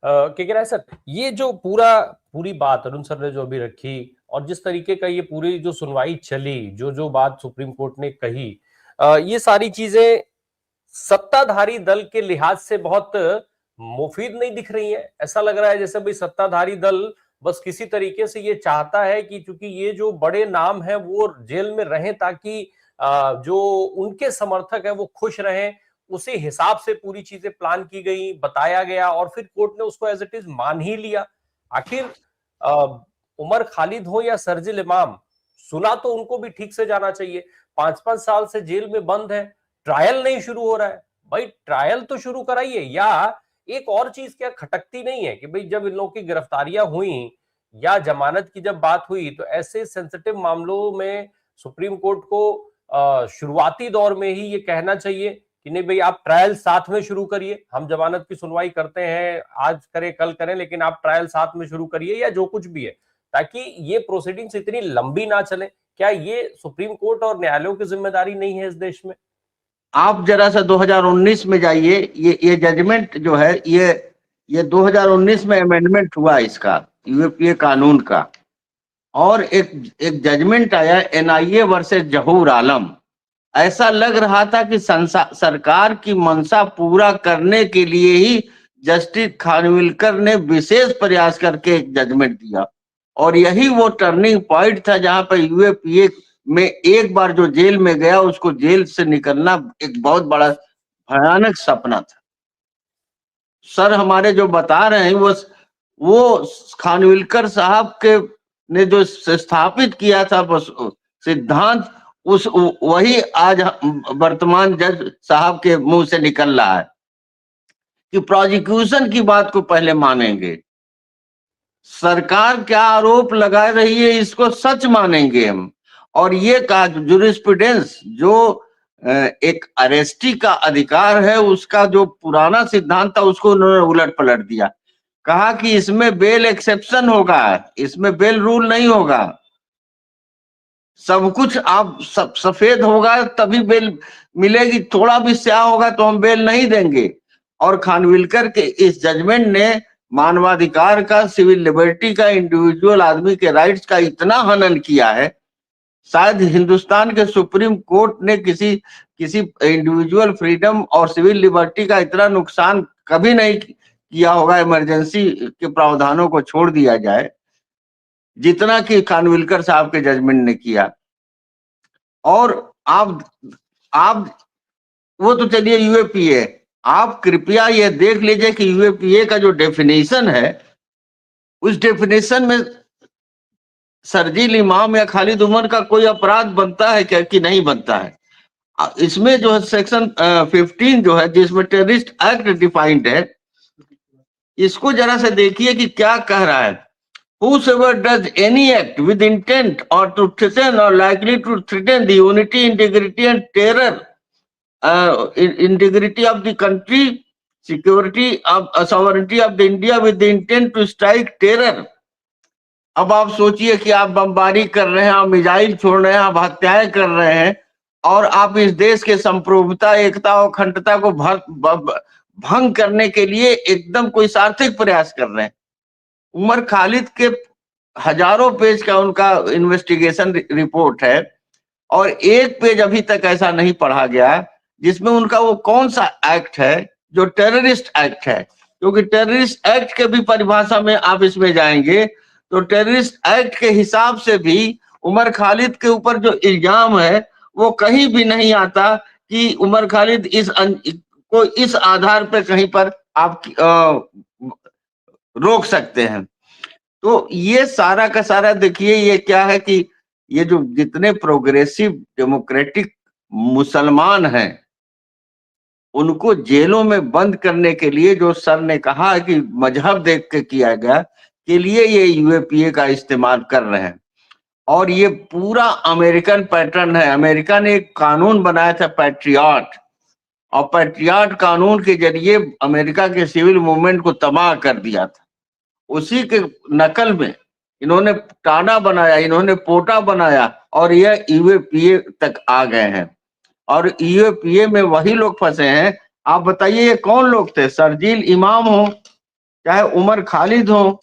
क्या कह रहा है सर, ये जो पूरी बात अरुण सर ने जो अभी रखी और जिस तरीके का ये पूरी जो सुनवाई चली, जो जो बात सुप्रीम कोर्ट ने कही, ये सारी चीजें सत्ताधारी दल के लिहाज से बहुत मुफीद नहीं दिख रही है। ऐसा लग रहा है जैसे भाई सत्ताधारी दल बस किसी तरीके से ये चाहता है कि चूंकि ये जो बड़े नाम है वो जेल में रहें, ताकि जो उनके समर्थक है वो खुश रहें। उसी हिसाब से पूरी चीजें प्लान की गई, बताया गया और फिर कोर्ट ने उसको एज इट इज मान ही लिया। आखिर उमर खालिद हो या शरजील इमाम, सुना तो उनको भी ठीक से जाना चाहिए। 5-5 साल से जेल में बंद है, ट्रायल नहीं शुरू हो रहा है। भाई ट्रायल तो शुरू कराइए। या एक और चीज क्या खटकती नहीं है कि भाई जब इन लोगों की गिरफ्तारियां हुई या जमानत की जब बात हुई, तो ऐसे सेंसिटिव मामलों में सुप्रीम कोर्ट को शुरुआती दौर में ही ये कहना चाहिए कि नहीं भाई, आप ट्रायल साथ में शुरू करिए। हम जमानत की सुनवाई करते हैं, आज करें कल करें, लेकिन आप ट्रायल साथ में शुरू करिए या जो कुछ भी है, ताकि ये प्रोसीडिंग्स इतनी लंबी ना चले। क्या ये सुप्रीम कोर्ट और न्यायालयों की जिम्मेदारी नहीं है इस देश में? आप जरा सा 2019 में जाइए। ये जजमेंट जो है, ये 2019 में अमेंडमेंट हुआ इसका, यूएपीए कानून का। और एक जजमेंट आया एनआईए वर्सेस जहूर आलम। ऐसा लग रहा था कि सरकार की मंशा पूरा करने के लिए ही जस्टिस खानविलकर ने विशेष प्रयास करके एक जजमेंट दिया। और यही वो टर्निंग पॉइंट था जहां पर यूएपीए में एक बार जो जेल में गया, उसको जेल से निकलना एक बहुत बड़ा भयानक सपना था। सर हमारे जो बता रहे हैं वो खानविलकर साहब के ने जो स्थापित किया था सिद्धांत, उस वही आज वर्तमान जज साहब के मुंह से निकल रहा है कि प्रोसिक्यूशन की बात को पहले मानेंगे, सरकार क्या आरोप लगा रही है इसको सच मानेंगे हम। और ये कहा जूरिस्प्रूडेंस जो एक अरेस्टी का अधिकार है, उसका जो पुराना सिद्धांत था उसको उन्होंने उलट पलट दिया। कहा कि इसमें बेल एक्सेप्शन होगा, इसमें बेल रूल नहीं होगा। सब कुछ आप सफेद होगा तभी बेल मिलेगी, थोड़ा भी स्याह होगा तो हम बेल नहीं देंगे। और खानविलकर के इस जजमेंट ने मानवाधिकार का, सिविल लिबर्टी का, इंडिविजुअल आदमी के राइट्स का इतना हनन किया है, शायद हिंदुस्तान के सुप्रीम कोर्ट ने किसी इंडिविजुअल फ्रीडम और सिविल लिबर्टी का इतना नुकसान कभी नहीं किया होगा, इमरजेंसी के प्रावधानों को छोड़ दिया जाए, जितना कि खानविलकर साहब के जजमेंट ने किया। और आप वो तो चलिए यूएपीए, आप कृपया ये देख लीजिए कि यूएपीए का जो डेफिनेशन है, उस डेफिनेशन में शरजील इमाम या खालिद उमर का कोई अपराध बनता है क्या कि नहीं बनता है? इसमें जो है सेक्शन 15 जो है, जिसमें टेररिस्ट एक्ट डिफाइंड है, इसको जरा से देखिए कि क्या कह रहा है। Whosoever does any act with intent or to threaten or likely to threaten the unity, integrity and terror, integrity of the country, security of sovereignty of the India with the intent to strike terror। अब आप सोचिए कि आप बमबारी कर रहे हैं, आप मिसाइल छोड़ रहे हैं, आप हत्याएं कर रहे हैं, और आप इस देश के संप्रभुता, एकता और अखंडता को भंग करने के लिए एकदम कोई सार्थक प्रयास कर रहे हैं। उमर खालिद के हजारों पेज का उनका इन्वेस्टिगेशन रिपोर्ट है, और एक पेज अभी तक ऐसा नहीं पढ़ा गया जिसमें उनका वो कौन सा एक्ट है जो टेररिस्ट एक्ट है। क्योंकि टेररिस्ट एक्ट के भी परिभाषा में आप इसमें जाएंगे तो टेररिस्ट एक्ट के हिसाब से भी उमर खालिद के ऊपर जो इल्जाम है वो कहीं भी नहीं आता कि उमर खालिद को इस आधार पर कहीं पर आप रोक सकते हैं। तो ये सारा का सारा देखिए, ये क्या है कि ये जो जितने प्रोग्रेसिव डेमोक्रेटिक मुसलमान हैं, उनको जेलों में बंद करने के लिए जो सर ने कहा कि मजहब देख के किया गया, के लिए ये यूएपीए का इस्तेमाल कर रहे हैं। और ये पूरा अमेरिकन पैटर्न है। अमेरिका ने एक कानून बनाया था पैट्रियट, और पैट्रियट कानून के जरिए अमेरिका के सिविल मूवमेंट को तबाह कर दिया था। उसी के नकल में इन्होंने टाडा बनाया, इन्होंने पोटा बनाया, और यह यूएपीए तक आ गए हैं। और यूएपीए में वही लोग फंसे हैं। आप बताइए ये कौन लोग थे? शरजील इमाम हो, चाहे उमर खालिद हो,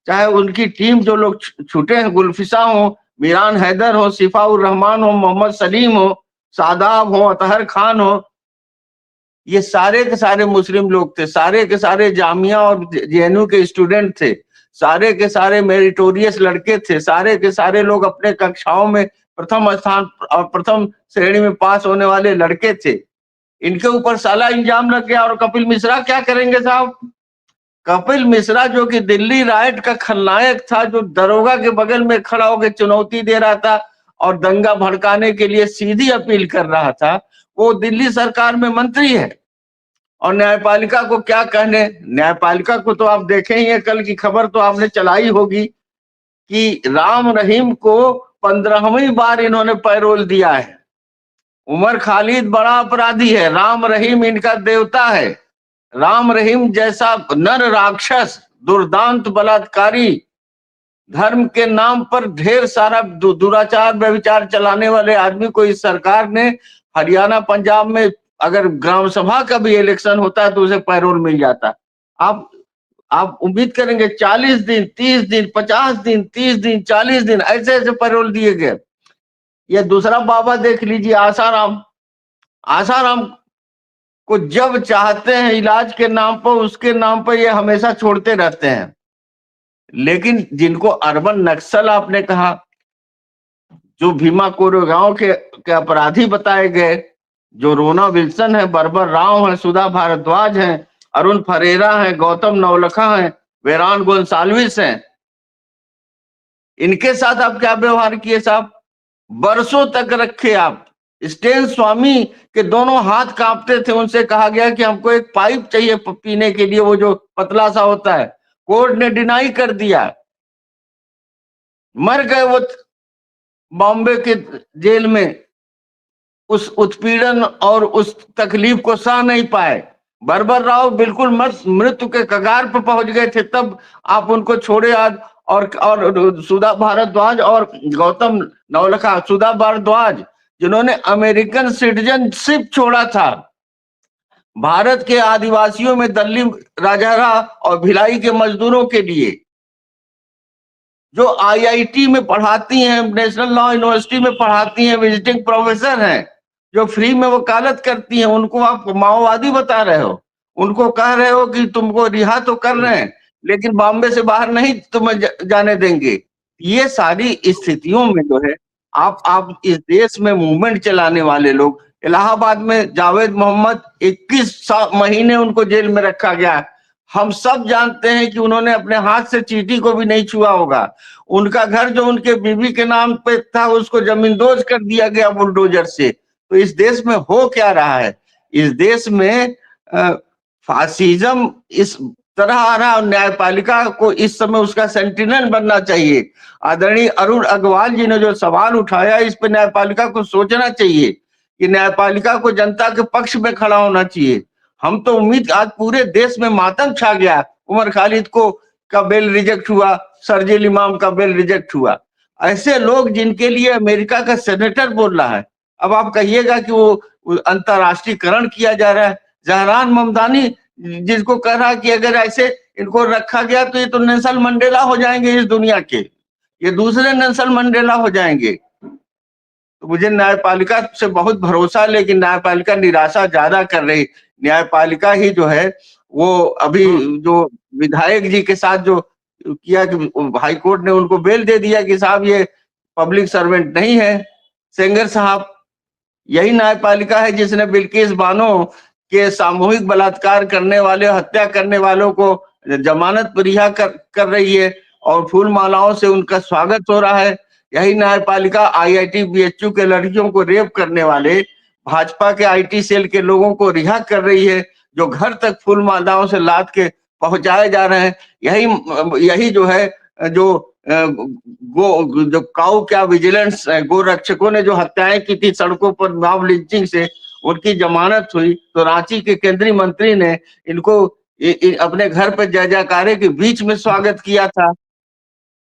चाहे उनकी टीम जो लोग छूटे हैं, गुलफिसा हो, मीरान हैदर हो, सिफाउर रहमान हो, मोहम्मद सलीम हो, सादाब हो, अतहर खान हो, ये सारे के सारे मुस्लिम लोग थे, सारे के सारे जामिया और जेएनयू के स्टूडेंट थे, सारे के सारे मेरिटोरियस लड़के थे, सारे के सारे लोग अपने कक्षाओं में प्रथम स्थान और प्रथम श्रेणी में पास होने वाले लड़के थे। इनके ऊपर साला इल्जाम लग गया। और कपिल मिश्रा क्या करेंगे साहब? कपिल मिश्रा जो कि दिल्ली राइट का खलनायक था, जो दरोगा के बगल में खड़ा होकर चुनौती दे रहा था और दंगा भड़काने के लिए सीधी अपील कर रहा था, वो दिल्ली सरकार में मंत्री है। और न्यायपालिका को क्या कहने, न्यायपालिका को तो आप देखें ही, कल की खबर तो आपने चलाई होगी कि राम रहीम को 15वीं बार इन्होंने पैरोल दिया है। उमर खालिद बड़ा अपराधी है, राम रहीम इनका देवता है। राम रहीम जैसा नर राक्षस, दुर्दांत बलात्कारी, धर्म के नाम पर ढेर सारा दुराचार व्यभिचार चलाने वाले आदमी को इस सरकार ने, हरियाणा पंजाब में अगर ग्राम सभा का भी इलेक्शन होता है तो उसे पैरोल मिल जाता। आप उम्मीद करेंगे 40 दिन, 30 दिन, 50 दिन, 30 दिन, 40 दिन ऐसे ऐसे पैरोल दिए गए। ये दूसरा बाबा देख लीजिए, आसाराम। आसाराम को जब चाहते हैं इलाज के नाम पर, उसके नाम पर ये हमेशा छोड़ते रहते हैं। लेकिन जिनको अर्बन नक्सल आपने कहा, जो भीमा कोरेगांव के अपराधी बताए गए, जो रोना विल्सन है, बर्बर राव है, सुधा भारद्वाज है, अरुण फरेरा है, गौतम नवलखा है, वेरान गोंसाल्विस है, इनके साथ आप क्या व्यवहार किए साहब? बरसों तक रखे आप। स्टेन स्वामी के दोनों हाथ कांपते थे, उनसे कहा गया कि हमको एक पाइप चाहिए पीने के लिए, वो जो पतला सा होता है। कोर्ट ने डिनाई कर दिया, मर गए वो बॉम्बे के जेल में। उस उत्पीड़न और उस तकलीफ को सह नहीं पाए। बर्बर राव बिल्कुल मृत्यु के कगार पर पहुंच गए थे, तब आप उनको छोड़े आज। और सुधा भारद्वाज और गौतम नवलखा, सुधा भारद्वाज जिन्होंने अमेरिकन सिटीजनशिप छोड़ा था, भारत के आदिवासियों में दल्ली राजारा और भिलाई के मजदूरों के लिए, जो आईआईटी में पढ़ाती हैं, नेशनल लॉ यूनिवर्सिटी में पढ़ाती हैं, विजिटिंग प्रोफेसर हैं, जो फ्री में वकालत करती हैं, उनको आप माओवादी बता रहे हो। उनको कह रहे हो कि तुमको रिहा तो कर रहे हैं, लेकिन बॉम्बे से बाहर नहीं तुम्हें जाने देंगे। ये सारी स्थितियों में जो है, आप इस देश में मूवमेंट चलाने वाले लोग, इलाहाबाद में जावेद मोहम्मद 21 महीने उनको जेल में रखा गया। हम सब जानते हैं कि उन्होंने अपने हाथ से चींटी को भी नहीं छुआ होगा। उनका घर जो उनके बीवी के नाम पे था, उसको जमींदोज कर दिया गया बुलडोजर से। तो इस देश में हो क्या रहा है? इस देश में फासिज्म इस तरह आ रहा है। न्यायपालिका को इस समय उसका सेंटिनल बनना चाहिए। आदरणीय अरुण अग्रवाल जी ने जो सवाल उठाया, इस पे न्यायपालिका को सोचना चाहिए कि न्यायपालिका को जनता के पक्ष में खड़ा होना चाहिए। हम तो उम्मीद, आज पूरे देश में मातम छा गया। उमर खालिद का बेल रिजेक्ट हुआ, शरजील इमाम का बेल रिजेक्ट हुआ। ऐसे लोग जिनके लिए अमेरिका का सेनेटर बोल रहा है, अब आप कहिएगा कि वो अंतरराष्ट्रीयकरण किया जा रहा है। जहरान ममदानी जिसको कह रहा है कि अगर ऐसे इनको रखा गया तो ये तो नेल्सन मंडेला हो जाएंगे इस दुनिया के, ये दूसरे नेल्सन मंडेला हो जाएंगे। तो मुझे न्यायपालिका से बहुत भरोसा है, लेकिन न्यायपालिका निराशा ज्यादा कर रही। न्यायपालिका ही जो है वो अभी जो विधायक जी के साथ जो किया कि हाई कोर्ट ने उनको बेल दे दिया कि साहब ये पब्लिक सर्वेंट नहीं है। सेंगर साहब, यही न्यायपालिका है जिसने बिल्किस बानो के सामूहिक बलात्कार करने वाले, हत्या करने वालों को जमानत पर रिहा कर रही है और फूल मालाओं से उनका स्वागत हो रहा है। यही न्यायपालिका आईआईटी बीएचयू के लड़कियों को रेप करने वाले भाजपा के आईटी सेल के लोगों को रिहा कर रही है, जो घर तक फूल मालाओं से लाद के पहुंचाए जा रहे हैं। यही जो है जो काऊ क्या विजिलेंस गो रक्षकों ने जो हत्याएं की थी सड़कों पर मॉब लिंचिंग से, उनकी जमानत हुई तो रांची के केंद्रीय मंत्री ने इनको अपने घर पर जय जयकारे के बीच में स्वागत किया था।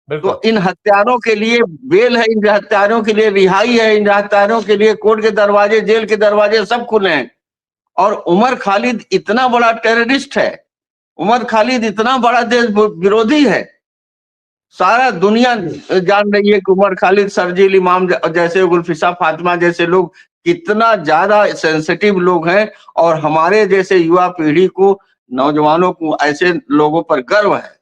तो इन हत्यारों के लिए बेल है, इन हत्यारों के लिए रिहाई है, इन हत्यारों के लिए कोर्ट के दरवाजे, जेल के दरवाजे सब खुले हैं। और उमर खालिद इतना बड़ा टेररिस्ट है, उमर खालिद इतना बड़ा देश विरोधी है, सारा दुनिया जान रही है कि उमर खालिद, शर्जील इमाम जैसे, गुलफिसा फातिमा जैसे लोग कितना ज्यादा सेंसिटिव लोग हैं, और हमारे जैसे युवा पीढ़ी को, नौजवानों को ऐसे लोगों पर गर्व है।